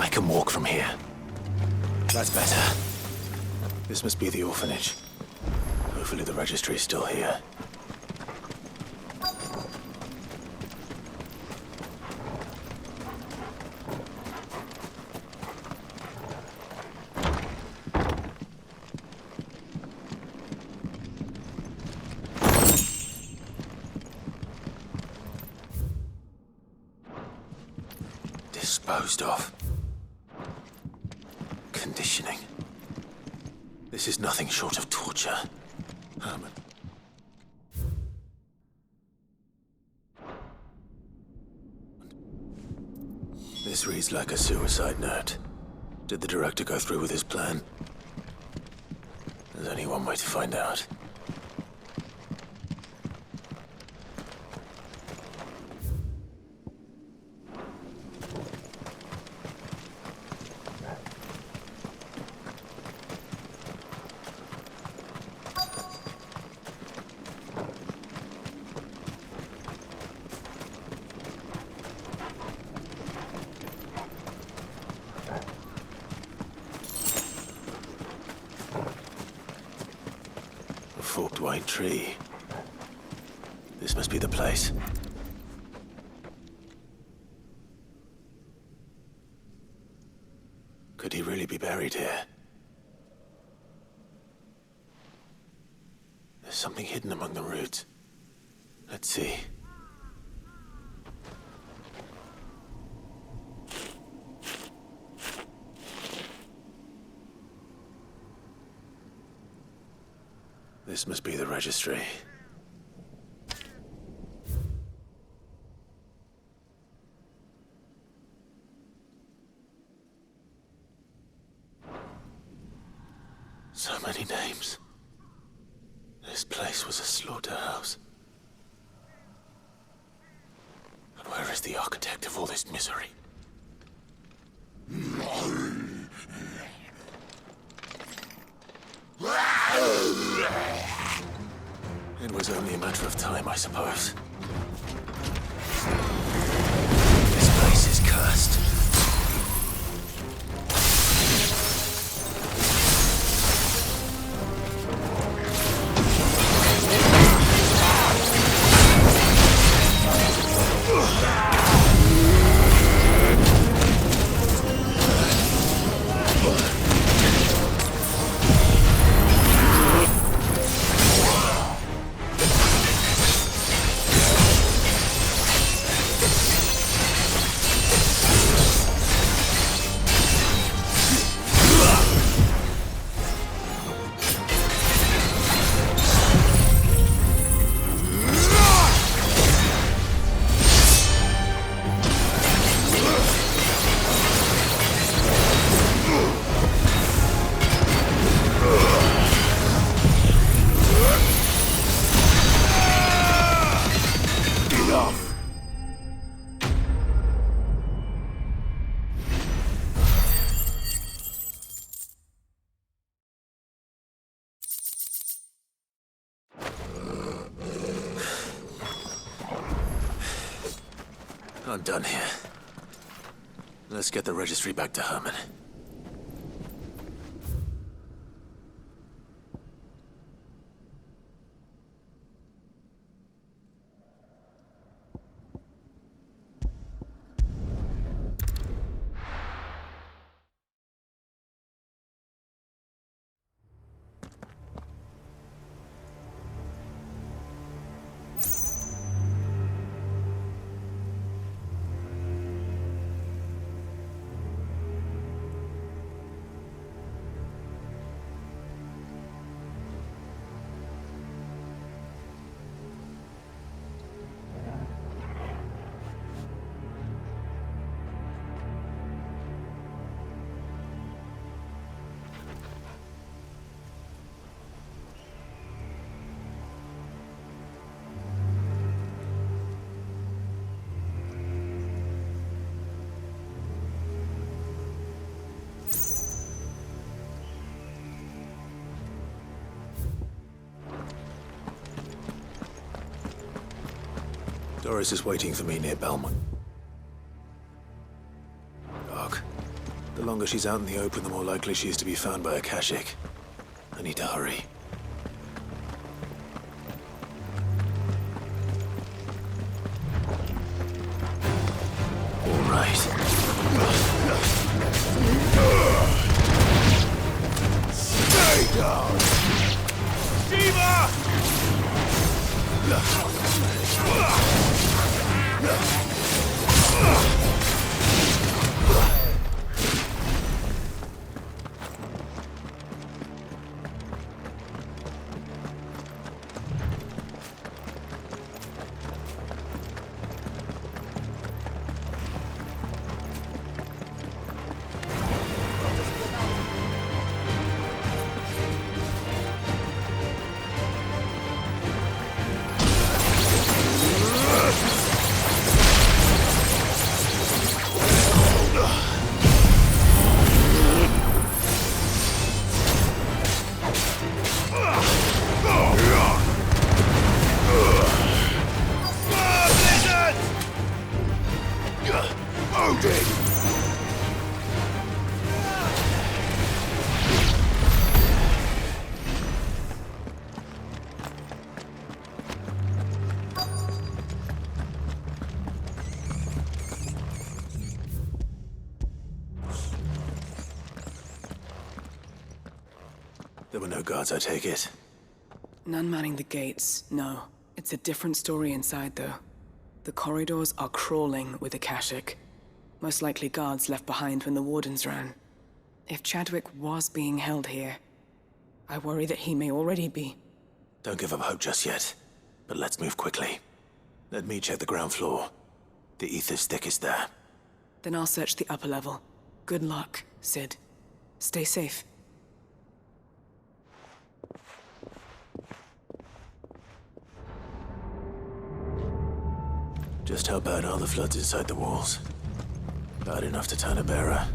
I can walk from here. That's better. This must be the orphanage. Hopefully the registry is still here. Disposed of. Conditioning. This is nothing short of torture. Herman. This reads like a suicide note. Did the director go through with his plan? There's only one way to find out. Forked white tree. This must be the place. Could he really be buried here? There's something hidden among the roots. Let's see. This must be the registry. So many names. This place was a slaughterhouse. And where is the architect of all this misery? It was only a matter of time, I suppose. This place is cursed. I'm done here. Let's get the registry back to Herman. Doris is waiting for me near Belmont. Dark, The longer she's out in the open, the more likely she is to be found by a Kashik. I need to hurry. All right. Stay down! Shiva! There were no guards, I take it. None manning the gates, no. It's a different story inside, though. The corridors are crawling with Akashic. Most likely guards left behind when the Wardens ran. If Chadwick was being held here, I worry that he may already be. Don't give up hope just yet, but let's move quickly. Let me check the ground floor. The ether's thickest there. Then I'll search the upper level. Good luck, Sid. Stay safe. Just how bad are the floods inside the walls? Bad enough to turn a bearer.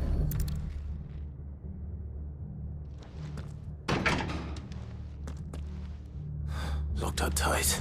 Locked up tight.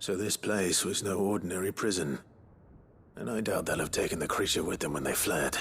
So this place was no ordinary prison. And I doubt they'll have taken the creature with them when they fled.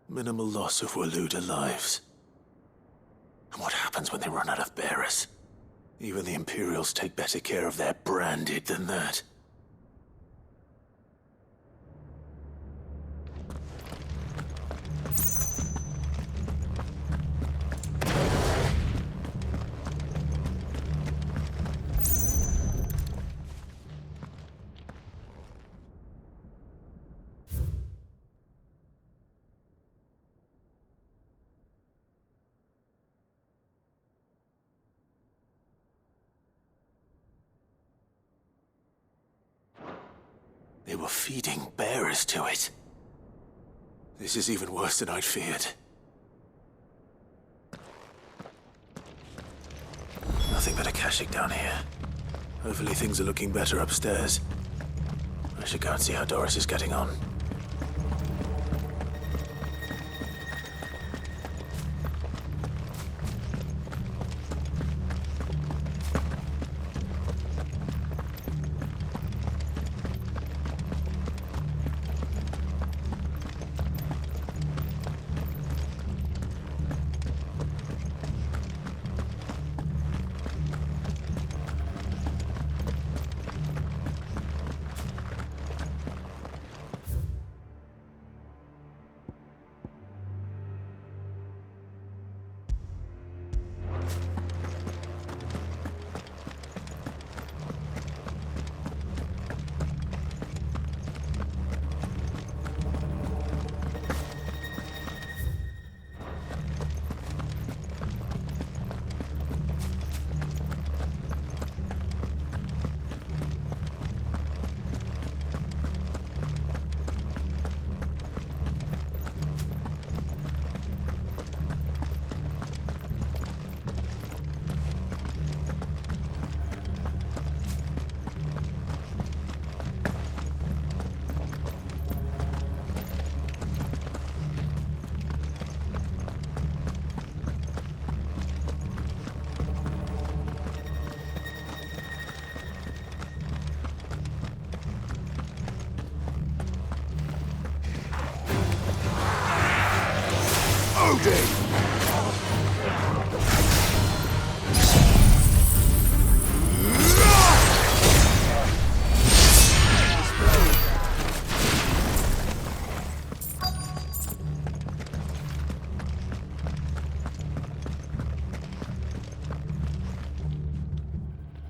Minimal loss of Waluda lives. And what happens when they run out of bearers? Even the Imperials take better care of their branded than that. They were feeding bearers to it. This is even worse than I'd feared. Nothing but a Akashic down here. Hopefully things are looking better upstairs. I should go and see how Doris is getting on.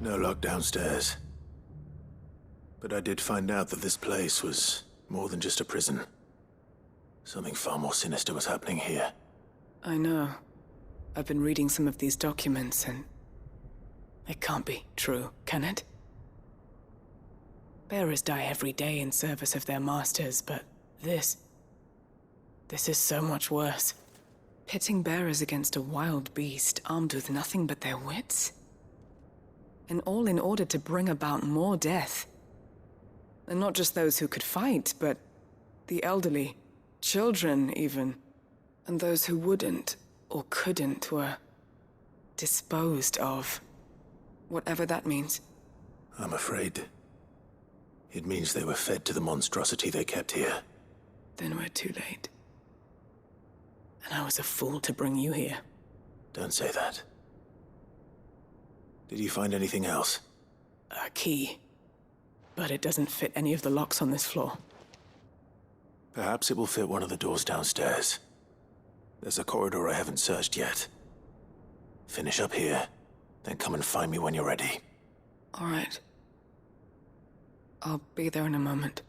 No luck downstairs. But I did find out that this place was more than just a prison. Something far more sinister was happening here. I know. I've been reading some of these documents and... it can't be true, can it? Bearers die every day in service of their masters, but this is so much worse. Pitting bearers against a wild beast armed with nothing but their wits? And all in order to bring about more death. And not just those who could fight, but the elderly, children even. And those who wouldn't or couldn't were disposed of. Whatever that means. I'm afraid it means they were fed to the monstrosity they kept here. Then we're too late. And I was a fool to bring you here. Don't say that. Did you find anything else? A key. But it doesn't fit any of the locks on this floor. Perhaps it will fit one of the doors downstairs. There's a corridor I haven't searched yet. Finish up here, then come and find me when you're ready. All right. I'll be there in a moment.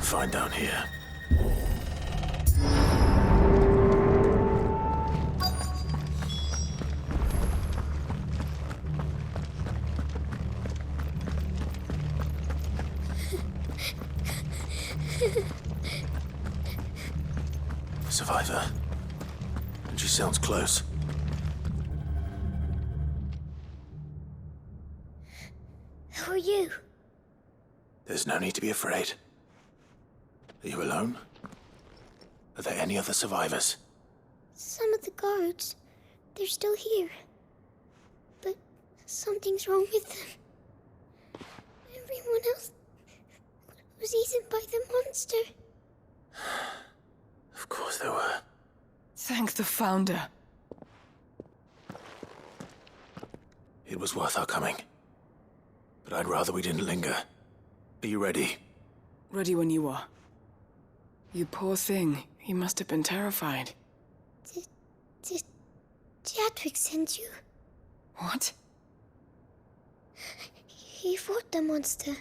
find down here? Survivor. And she sounds close. Who are you? There's no need to be afraid. Are you alone? Are there any other survivors? Some of the guards. They're still here. But something's wrong with them. Everyone else was eaten by the monster. Of course there were. Thank the Founder. It was worth our coming. But I'd rather we didn't linger. Are you ready? Ready when you are. You poor thing. He must have been terrified. Did Chadwick send you? What? He fought the monster.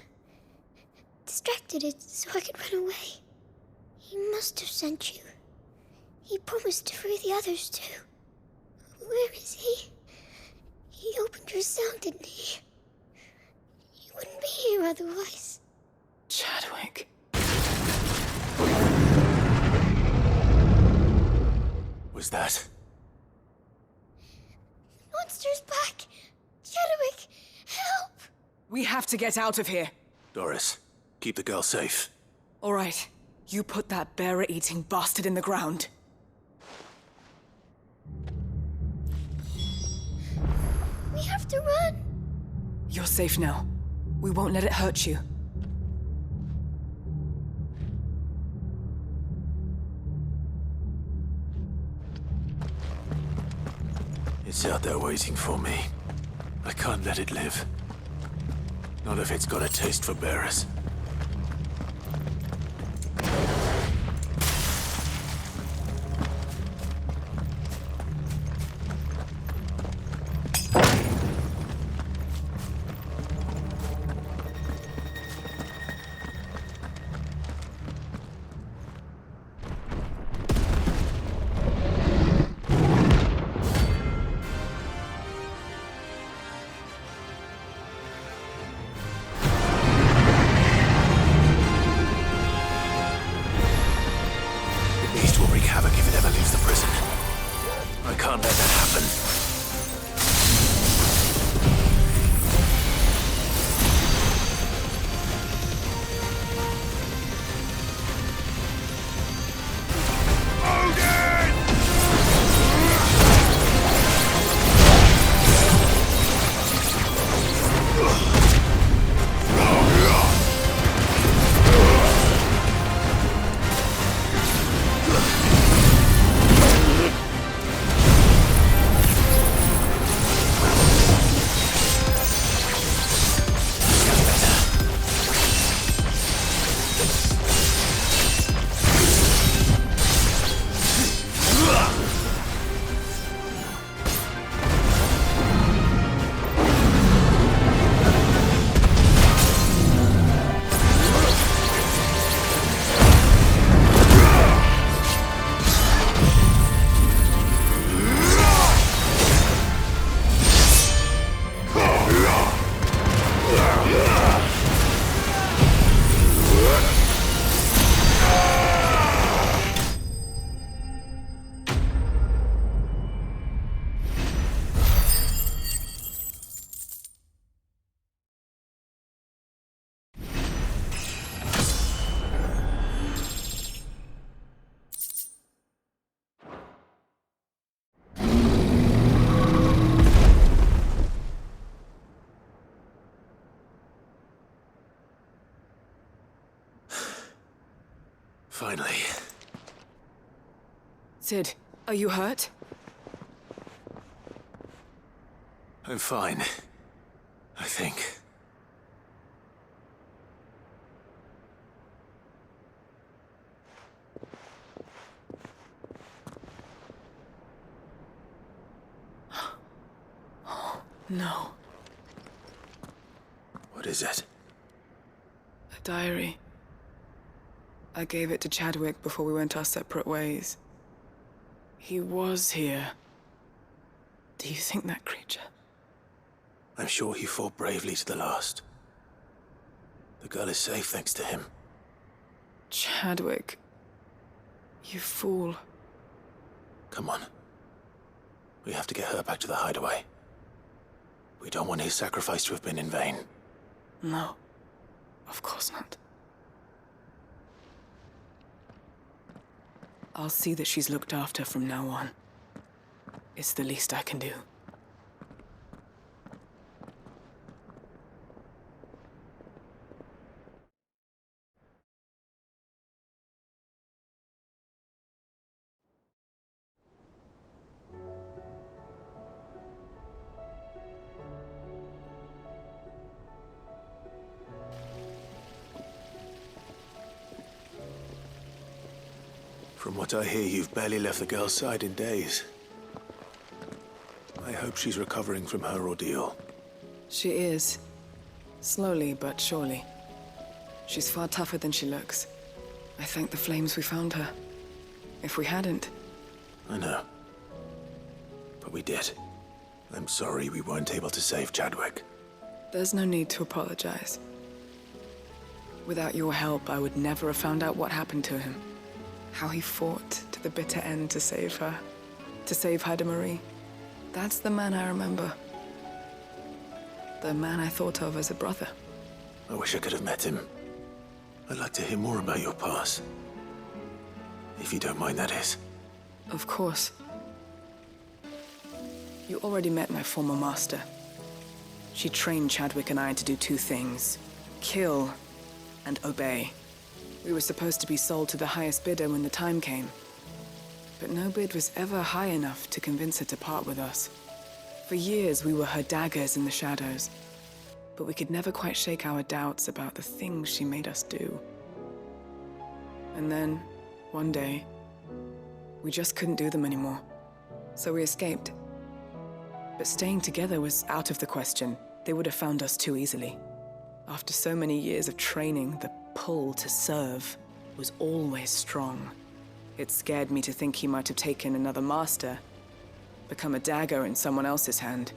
Distracted it so I could run away. He must have sent you. He promised to free the others too. Where is he? He opened your cell, didn't he? He wouldn't be here otherwise. Chadwick. Was that? Monster's back! Chadwick, help! We have to get out of here. Doris, keep the girl safe. All right. You put that bearer-eating bastard in the ground. We have to run! You're safe now. We won't let it hurt you. It's out there waiting for me. I can't let it live. Not if it's got a taste for bearers. Finally. Sid, are you hurt? I'm fine. I think. No. What is it? A diary. I gave it to Chadwick before we went our separate ways. He was here. Do you think that creature? I'm sure he fought bravely to the last. The girl is safe thanks to him. Chadwick. You fool. Come on. We have to get her back to the hideaway. We don't want his sacrifice to have been in vain. No. Of course not. I'll see that she's looked after from now on. It's the least I can do. From what I hear, you've barely left the girl's side in days. I hope she's recovering from her ordeal. She is. Slowly but surely. She's far tougher than she looks. I thank the flames we found her. If we hadn't... I know. But we did. I'm sorry we weren't able to save Chadwick. There's no need to apologize. Without your help, I would never have found out what happened to him. How he fought to the bitter end to save her. To save Haida Marie. That's the man I remember. The man I thought of as a brother. I wish I could have met him. I'd like to hear more about your past. If you don't mind, that is. Of course. You already met my former master. She trained Chadwick and I to do two things. Kill and obey. We were supposed to be sold to the highest bidder when the time came. But no bid was ever high enough to convince her to part with us. For years, we were her daggers in the shadows. But we could never quite shake our doubts about the things she made us do. And then, one day, we just couldn't do them anymore. So we escaped. But staying together was out of the question. They would have found us too easily. After so many years of training, the pull to serve was always strong. It scared me to think he might have taken another master, become a dagger in someone else's hand.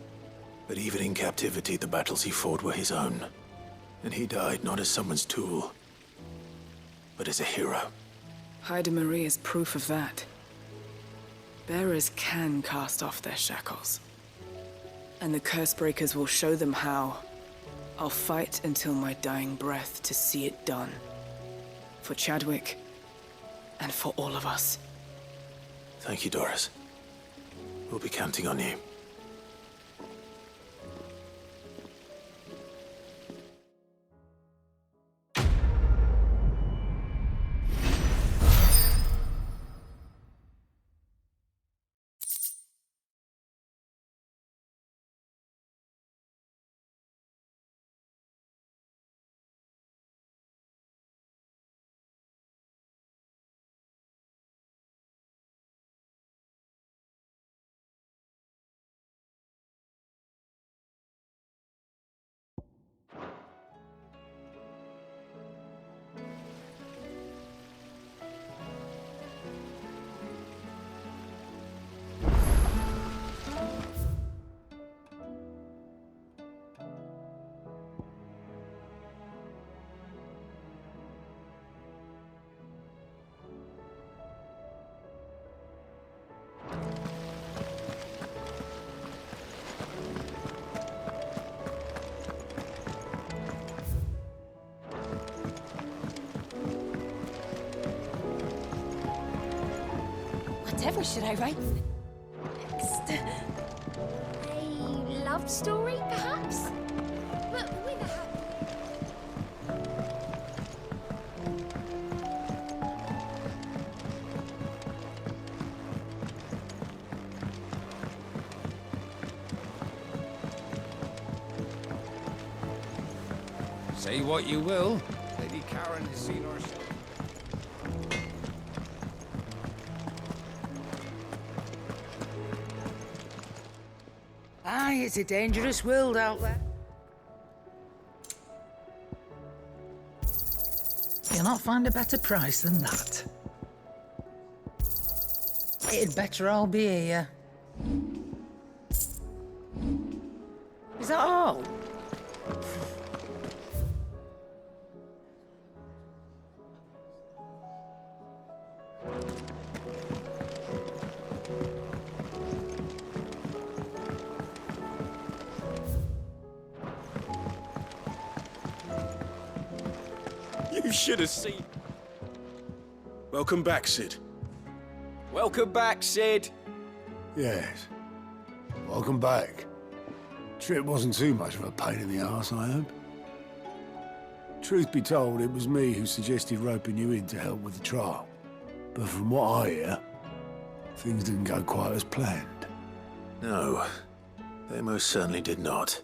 But even in captivity, the battles he fought were his own. And he died not as someone's tool, but as a hero. Haida Marie is proof of that. Bearers can cast off their shackles. And the Cursebreakers will show them how. I'll fight until my dying breath to see it done. For Chadwick, and for all of us. Thank you, Doris. We'll be counting on you. Whatever should I write next? A love story, perhaps? But with a happy... Say what you will, Lady Karen has seen our show. Aye, it's a dangerous world out there. You'll not find a better price than that. It'd better all be here. Is that all? You should have seen. Welcome back, Sid. Welcome back, Sid. Yes. Welcome back. Trip wasn't too much of a pain in the arse, I hope. Truth be told, it was me who suggested roping you in to help with the trial. But from what I hear, things didn't go quite as planned. No, they most certainly did not.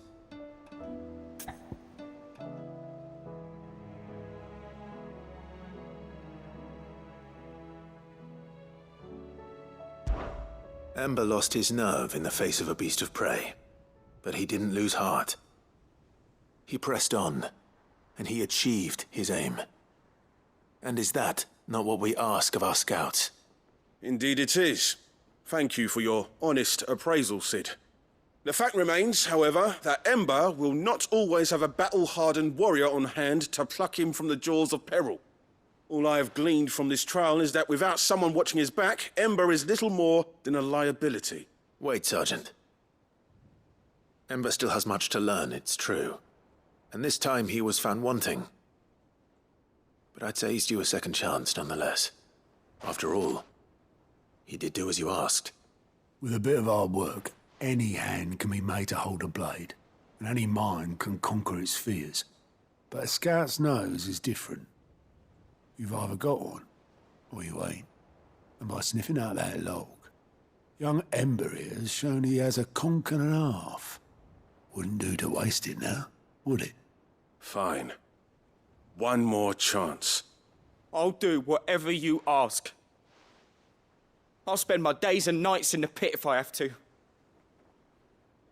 Ember lost his nerve in the face of a beast of prey, but he didn't lose heart. He pressed on, and he achieved his aim. And is that not what we ask of our scouts? Indeed it is. Thank you for your honest appraisal, Sid. The fact remains, however, that Ember will not always have a battle-hardened warrior on hand to pluck him from the jaws of peril. All I have gleaned from this trial is that without someone watching his back, Ember is little more than a liability. Wait, Sergeant. Ember still has much to learn, it's true. And this time he was found wanting. But I'd say he's due a second chance, nonetheless. After all, he did do as you asked. With a bit of hard work, any hand can be made to hold a blade, and any mind can conquer its fears. But a scout's nose is different. You've either got one, or you ain't. And by sniffing out that log, young Ember here has shown he has a conch and a half. Wouldn't do to waste it now, would it? Fine. One more chance. I'll do whatever you ask. I'll spend my days and nights in the pit if I have to.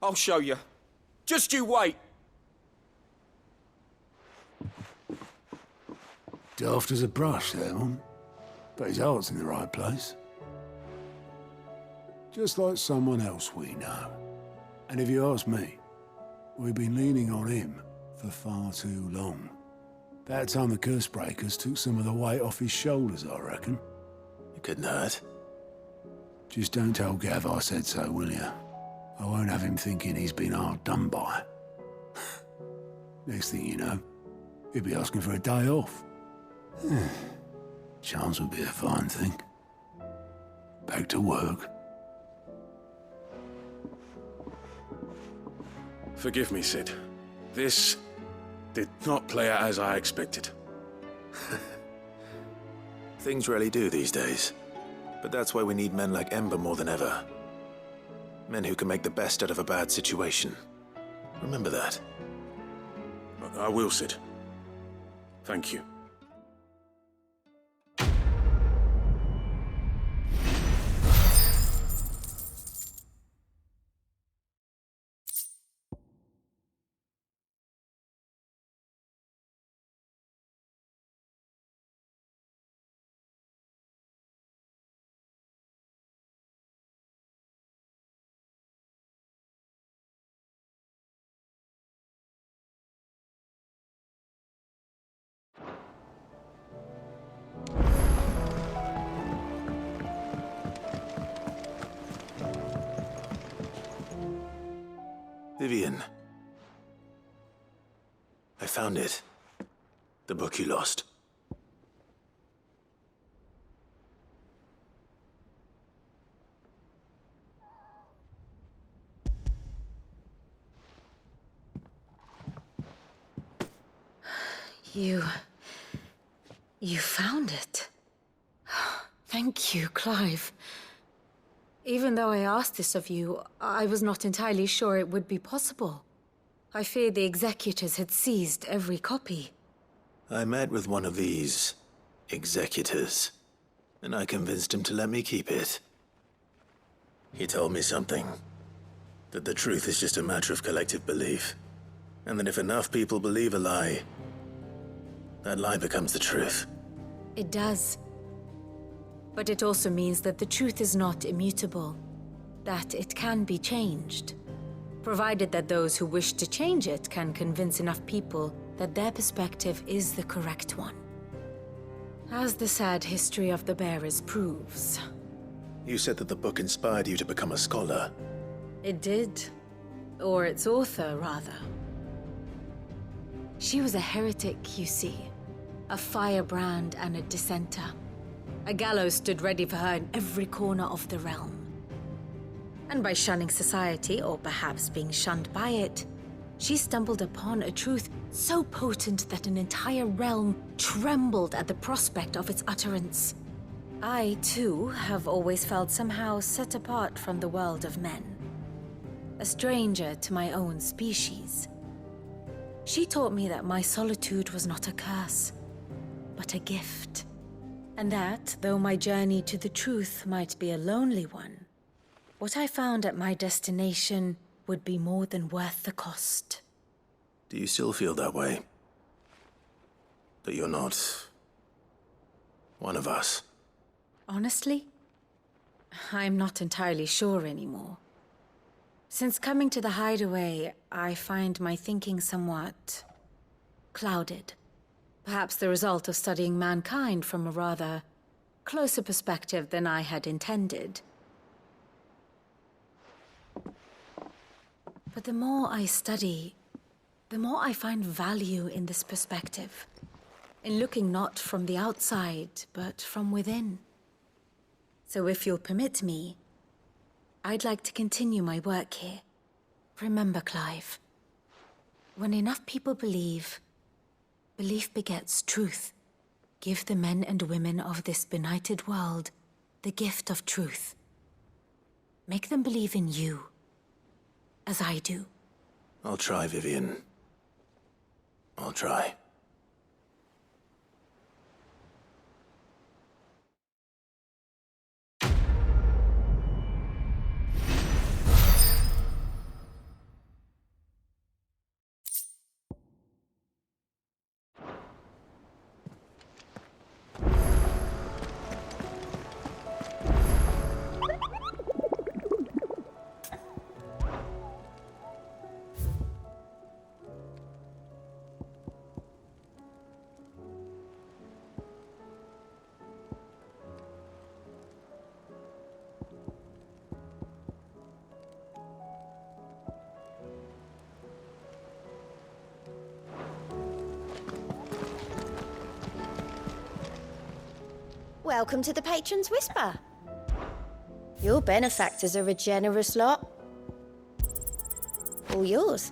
I'll show you. Just you wait. Daft as a brush, that one. But his heart's in the right place. Just like someone else we know. And if you ask me, we've been leaning on him for far too long. That time the curse breakers took some of the weight off his shoulders, I reckon. It couldn't hurt. Just don't tell Gav I said so, will you? I won't have him thinking he's been hard done by. Next thing you know, he'll be asking for a day off. Chance would be a fine thing. Back to work. Forgive me, Sid. This did not play out as I expected. Things rarely do these days. But that's why we need men like Ember more than ever. Men who can make the best out of a bad situation. Remember that. I will, Sid. Thank you. Vivian. I found it. The book you lost. You found it. Thank you, Clive. Even though I asked this of you, I was not entirely sure it would be possible. I feared the executors had seized every copy. I met with one of these executors, and I convinced him to let me keep it. He told me something. That the truth is just a matter of collective belief. And that if enough people believe a lie, that lie becomes the truth. It does. But it also means that the truth is not immutable, that it can be changed, provided that those who wish to change it can convince enough people that their perspective is the correct one. As the sad history of the bearers proves. You said that the book inspired you to become a scholar. It did. Or its author, rather. She was a heretic, you see. A firebrand and a dissenter. A gallows stood ready for her in every corner of the realm. And by shunning society, or perhaps being shunned by it, she stumbled upon a truth so potent that an entire realm trembled at the prospect of its utterance. I, too, have always felt somehow set apart from the world of men. A stranger to my own species. She taught me that my solitude was not a curse, but a gift. And that, though my journey to the truth might be a lonely one, what I found at my destination would be more than worth the cost. Do you still feel that way? That you're not one of us? Honestly, I'm not entirely sure anymore. Since coming to the hideaway, I find my thinking somewhat clouded. Perhaps the result of studying mankind from a rather closer perspective than I had intended. But the more I study, the more I find value in this perspective. In looking not from the outside, but from within. So if you'll permit me, I'd like to continue my work here. Remember, Clive, when enough people believe, belief begets truth. Give the men and women of this benighted world the gift of truth. Make them believe in you, as I do. I'll try, Vivian. I'll try. Welcome to the Patron's Whisper. Your benefactors are a generous lot. All yours.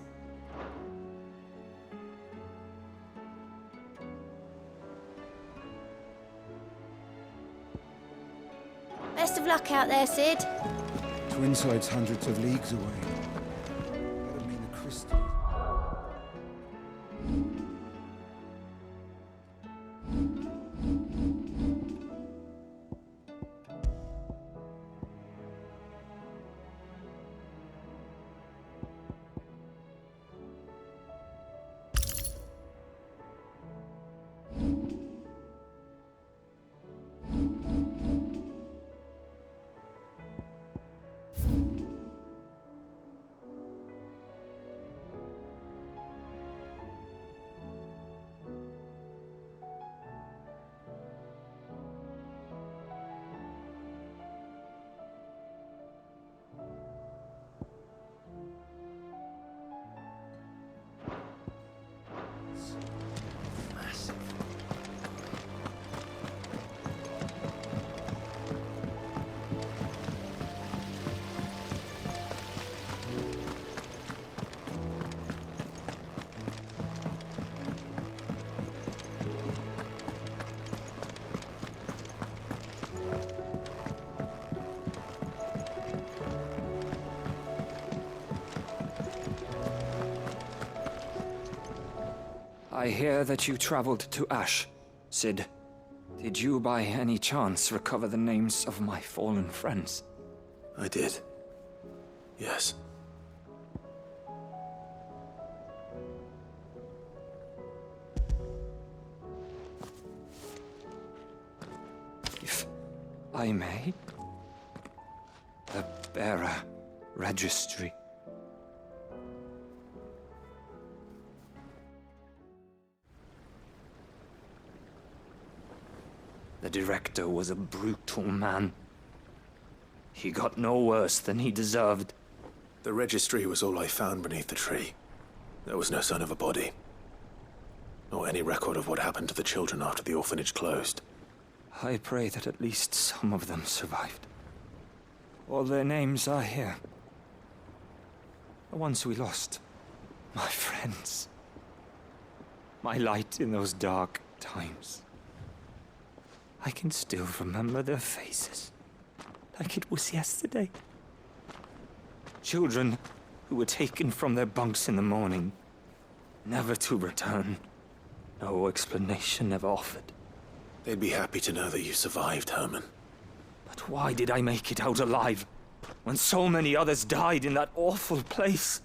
Best of luck out there, Sid. Twinside's hundreds of leagues away. That'd mean the crystal. I hear that you traveled to Ash, Sid. Did you by any chance recover the names of my fallen friends? I did. Yes. I may. The bearer registry. The director was a brutal man. He got no worse than he deserved. The registry was all I found beneath the tree. There was no sign of a body. Nor any record of what happened to the children after the orphanage closed. I pray that at least some of them survived. All their names are here. The ones we lost. My friends. My light in those dark times. I can still remember their faces, like it was yesterday. Children who were taken from their bunks in the morning, never to return. No explanation ever offered. They'd be happy to know that you survived, Herman. But why did I make it out alive, when so many others died in that awful place?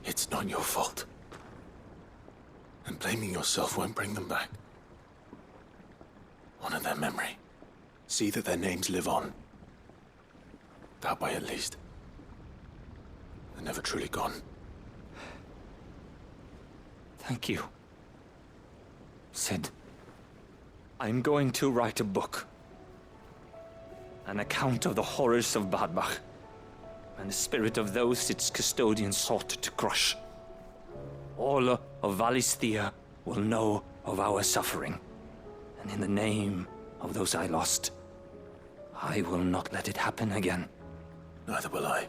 It's not your fault. And blaming yourself won't bring them back. Honor their memory. See that their names live on. That way, at least. They're never truly gone. Thank you. Sid, I'm going to write a book. An account of the horrors of Badbach, and the spirit of those its custodians sought to crush. All of Valisthea will know of our suffering, and in the name of those I lost, I will not let it happen again. Neither will I.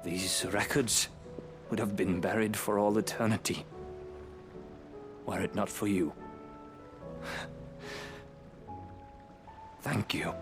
These records would have been buried for all eternity, were it not for you. Thank you.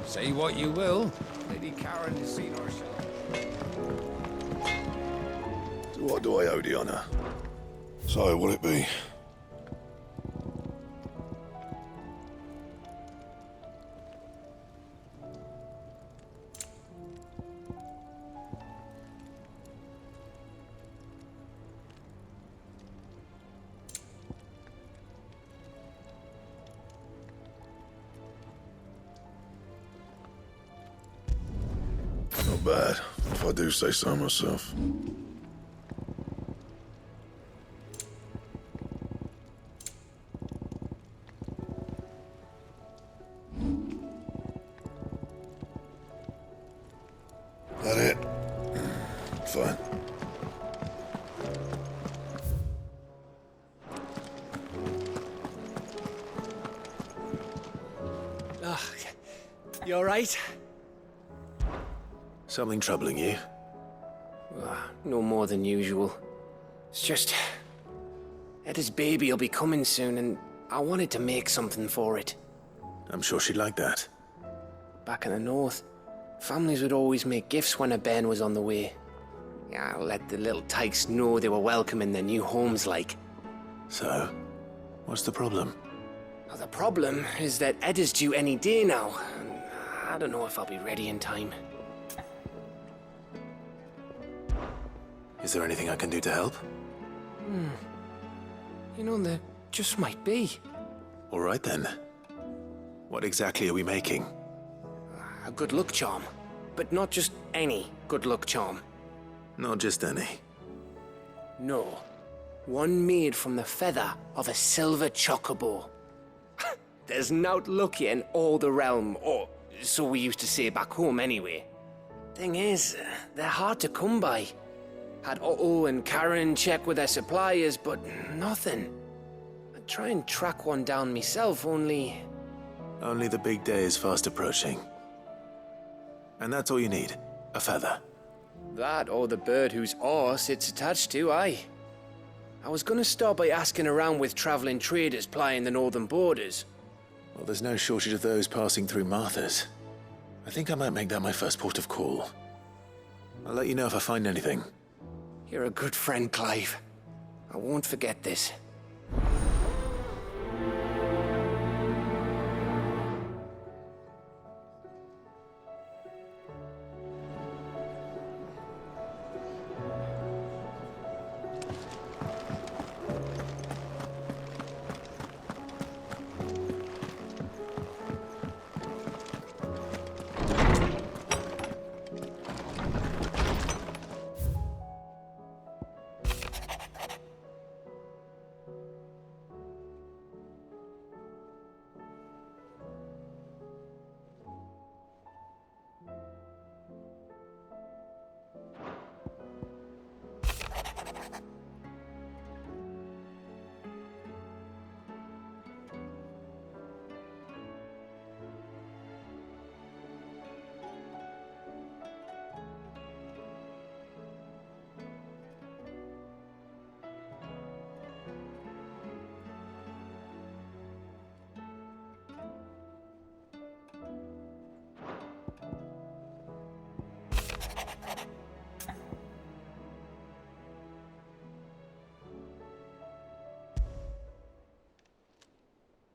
Say what you will, Lady Karen has seen our shot. To what do I owe the honor? So, will it be? Not bad, if I do say so myself. That it? Fine. You all right? Something troubling you? No more than usual. It's just... Etta's baby will be coming soon, and I wanted to make something for it. I'm sure she'd like that. Back in the north, families would always make gifts when a bairn was on the way. Yeah, let the little tykes know they were welcome in their new homes, like. So, what's the problem? Well, the problem is that Etta's due any day now, and I don't know if I'll be ready in time. Is there anything I can do to help? You know, there just might be. All right then. What exactly are we making? A good luck charm. But not just any good luck charm. Not just any. No. One made from the feather of a silver chocobo. There's naught luckier in all the realm, or so we used to say back home anyway. Thing is, they're hard to come by. Had Otto and Karen check with their suppliers, but nothing. try and track one down myself, only... Only the big day is fast approaching. And that's all you need, a feather. That or the bird whose horse it's attached to, aye. I was gonna start by asking around with traveling traders plying the northern borders. Well, there's no shortage of those passing through Martha's. I think I might make that my first port of call. I'll let you know if I find anything. You're a good friend, Clive. I won't forget this.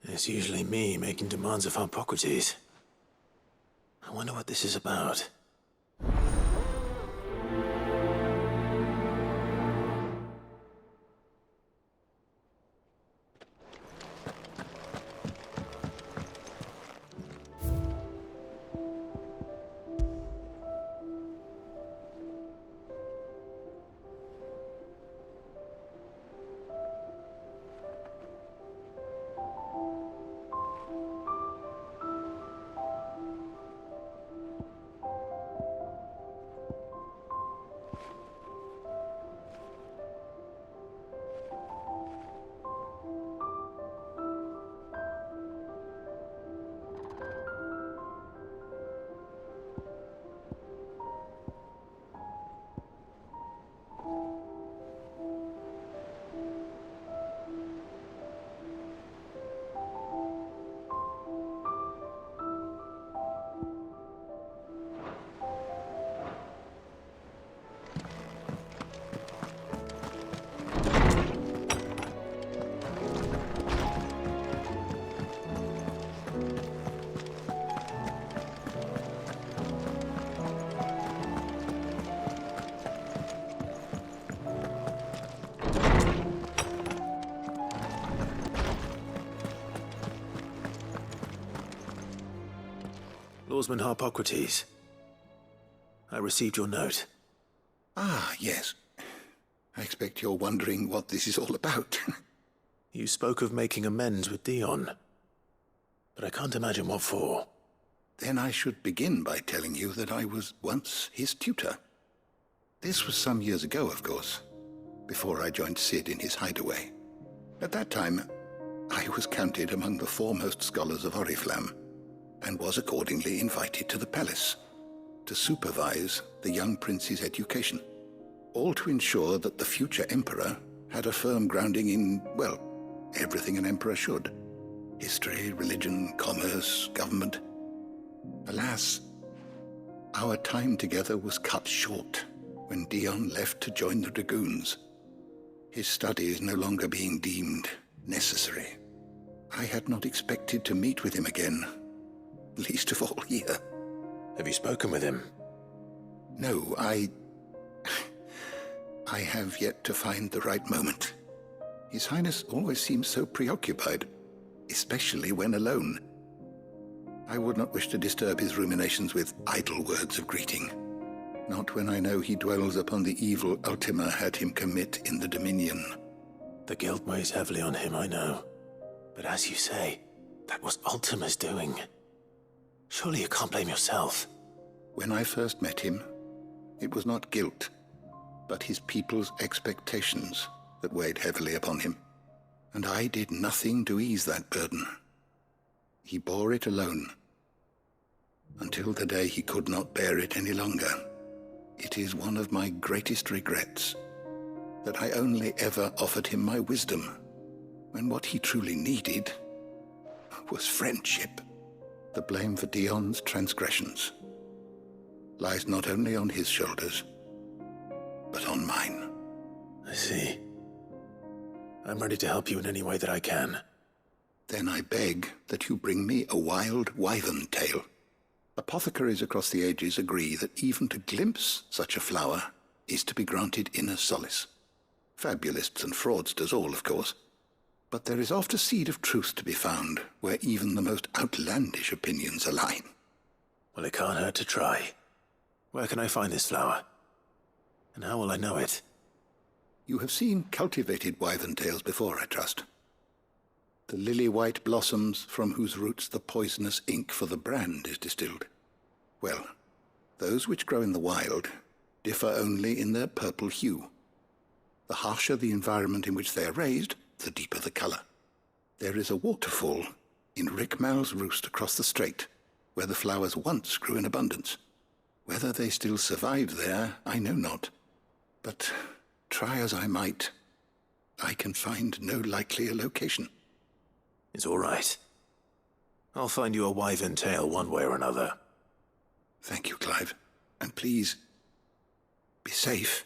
It's usually me making demands of Hippocrates. I wonder what this is about. Lawsman Hippocrates. I received your note. Ah, yes. I expect you're wondering what this is all about. You spoke of making amends with Dion, but I can't imagine what for. Then I should begin by telling you that I was once his tutor. This was some years ago, of course, before I joined Sid in his hideaway. At that time, I was counted among the foremost scholars of Oriflamme, and was accordingly invited to the palace to supervise the young prince's education, all to ensure that the future emperor had a firm grounding in, well, everything an emperor should. History, religion, commerce, government. Alas, our time together was cut short when Dion left to join the dragoons, his studies no longer being deemed necessary. I had not expected to meet with him again, least of all here. Have you spoken with him? No, I have yet to find the right moment. His Highness always seems so preoccupied, especially when alone. I would not wish to disturb his ruminations with idle words of greeting, not when I know he dwells upon the evil Ultima had him commit in the Dominion. The guilt weighs heavily on him, I know. But as you say, that was Ultima's doing. Surely you can't blame yourself. When I first met him, it was not guilt, but his people's expectations that weighed heavily upon him. and I did nothing to ease that burden. He bore it alone, until the day he could not bear it any longer. It is one of my greatest regrets that I only ever offered him my wisdom, when what he truly needed was friendship. The blame for Dion's transgressions lies not only on his shoulders, but on mine. I see. I'm ready to help you in any way that I can. Then I beg that you bring me a wild wyvern tail. Apothecaries across the ages agree that even to glimpse such a flower is to be granted inner solace. Fabulists and fraudsters all, of course. But there is oft a seed of truth to be found where even the most outlandish opinions align. Well, it can't hurt to try. Where can I find this flower? And how will I know it? You have seen cultivated wyvern tails before, I trust. The lily-white blossoms from whose roots the poisonous ink for the brand is distilled. Well, those which grow in the wild differ only in their purple hue. The harsher the environment in which they are raised, the deeper the color. There is a waterfall in Rickmal's roost across the strait, where the flowers once grew in abundance. Whether they still survive there, I know not. But try as I might, I can find no likelier location. It's all right. I'll find you a wyvern tail one way or another. Thank you, Clive. And please, be safe.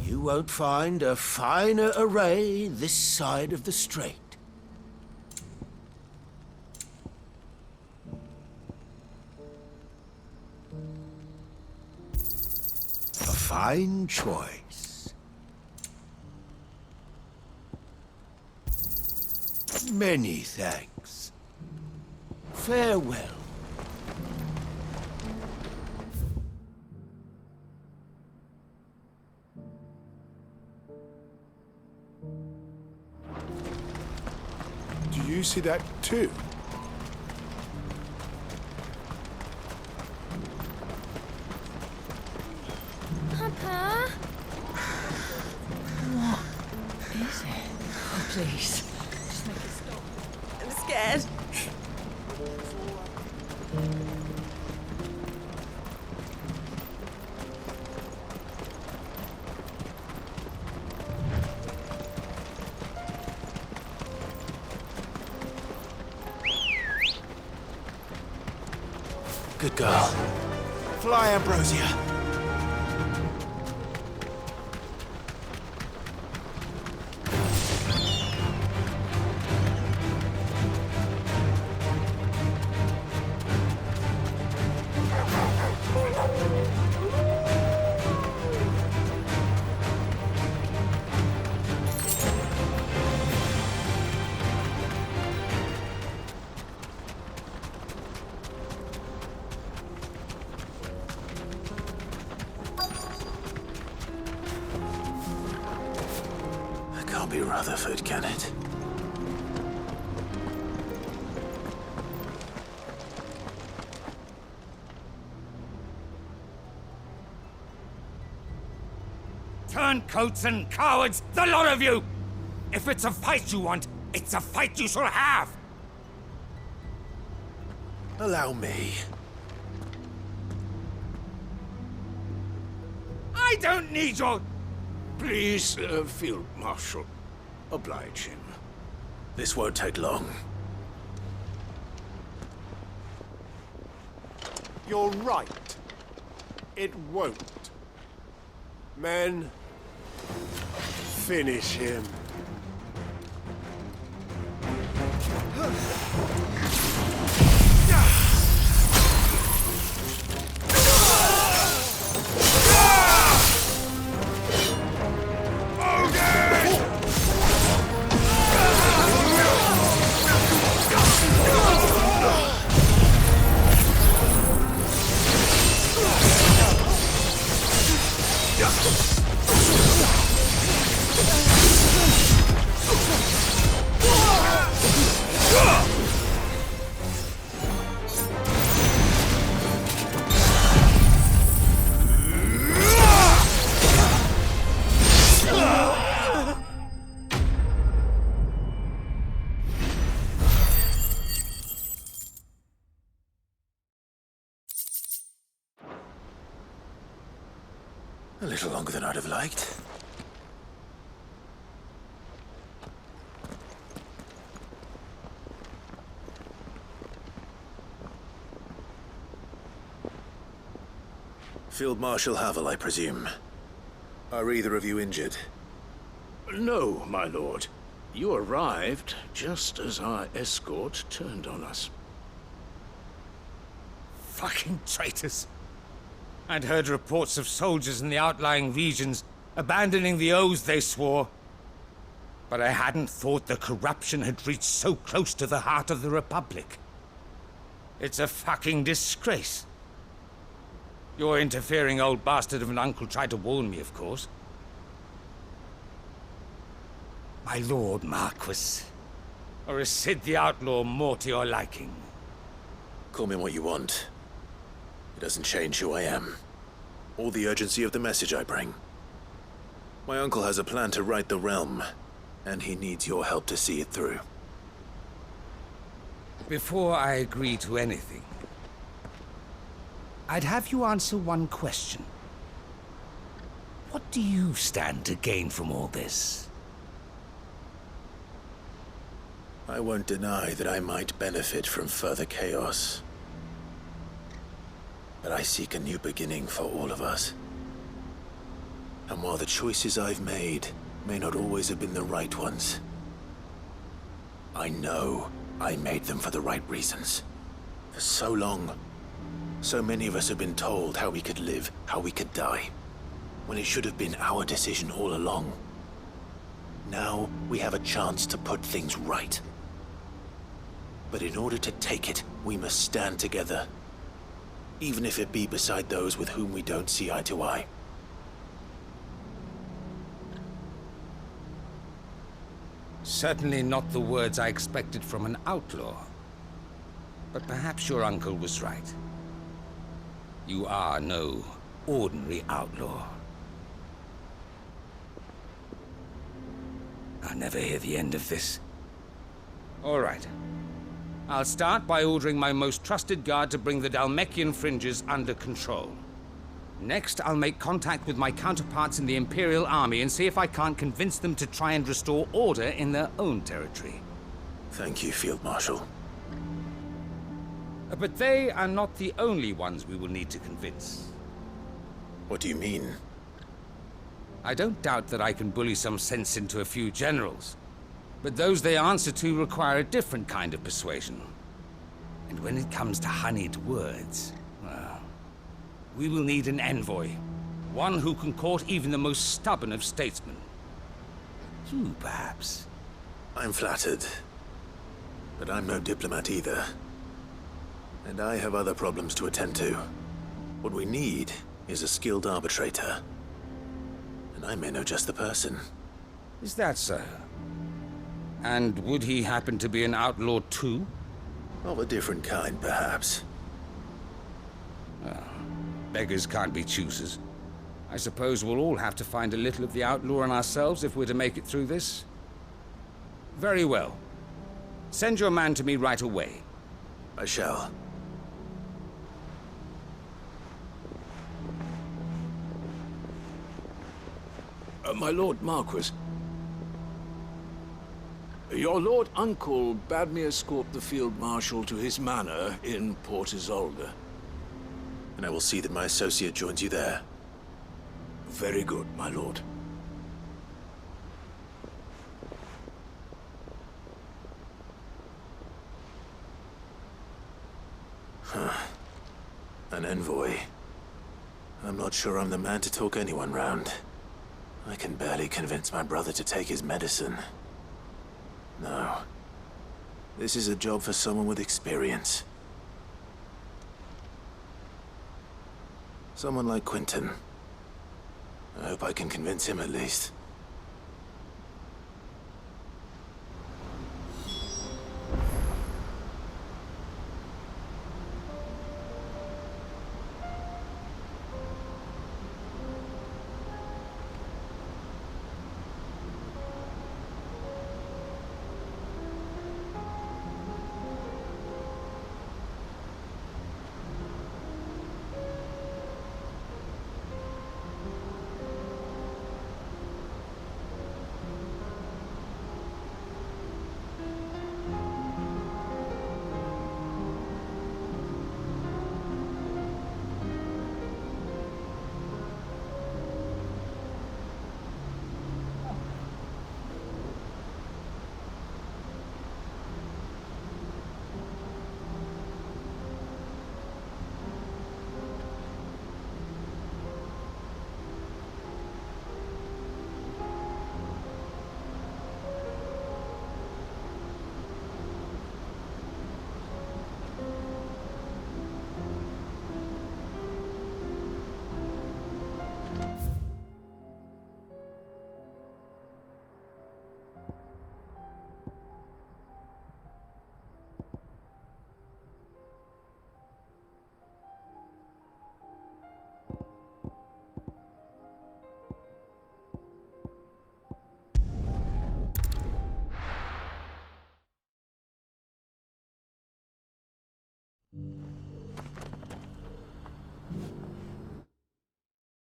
You won't find a finer array this side of the strait. A fine choice. Many thanks. Farewell. Do you see that too? Papa? What is it? Oh, please. Just make it stop. I'm scared. Good girl. Fly, Ambrosia. Can't be Rutherford, can it? Turncoats and cowards, the lot of you! If it's a fight you want, it's a fight you shall have! Allow me. I don't need your... Please, Field Marshal, oblige him. This won't take long. You're right. It won't. Men, finish him. A little longer than I'd have liked. Field Marshal Havel, I presume. Are either of you injured? No, my lord. You arrived just as our escort turned on us. Fucking traitors. I'd heard reports of soldiers in the outlying regions abandoning the oaths they swore. But I hadn't thought the corruption had reached so close to the heart of the Republic. It's a fucking disgrace. Your interfering old bastard of an uncle tried to warn me, of course. My lord Marquis. Or is Sid the Outlaw more to your liking? Call me what you want. It doesn't change who I am, or the urgency of the message I bring. My uncle has a plan to right the realm, and he needs your help to see it through. Before I agree to anything, I'd have you answer one question. What do you stand to gain from all this? I won't deny that I might benefit from further chaos. But I seek a new beginning for all of us. And while the choices I've made may not always have been the right ones, I know I made them for the right reasons. For so long, so many of us have been told how we could live, how we could die, when it should have been our decision all along. Now we have a chance to put things right. But in order to take it, we must stand together. Even if it be beside those with whom we don't see eye to eye. Certainly not the words I expected from an outlaw. But perhaps your uncle was right. You are no ordinary outlaw. I'll never hear the end of this. All right. I'll start by ordering my most trusted guard to bring the Dalmekian fringes under control. Next, I'll make contact with my counterparts in the Imperial Army and see if I can't convince them to try and restore order in their own territory. Thank you, Field Marshal. But they are not the only ones we will need to convince. What do you mean? I don't doubt that I can bully some sense into a few generals. But those they answer to require a different kind of persuasion. And when it comes to honeyed words, well, we will need an envoy. One who can court even the most stubborn of statesmen. You, perhaps. I'm flattered. But I'm no diplomat either. And I have other problems to attend to. What we need is a skilled arbitrator. And I may know just the person. Is that so? And would he happen to be an outlaw too? Of a different kind, perhaps. Well, beggars can't be choosers. I suppose we'll all have to find a little of the outlaw in ourselves if we're to make it through this. Very well. Send your man to me right away. I shall. My Lord Marquis. Your Lord Uncle bade me escort the Field Marshal to his manor in Port Isolde. and I will see that my associate joins you there. Very good, my lord. An envoy. I'm not sure I'm the man to talk anyone round. I can barely convince my brother to take his medicine. No. This is a job for someone with experience. Someone like Quentin. I hope I can convince him at least.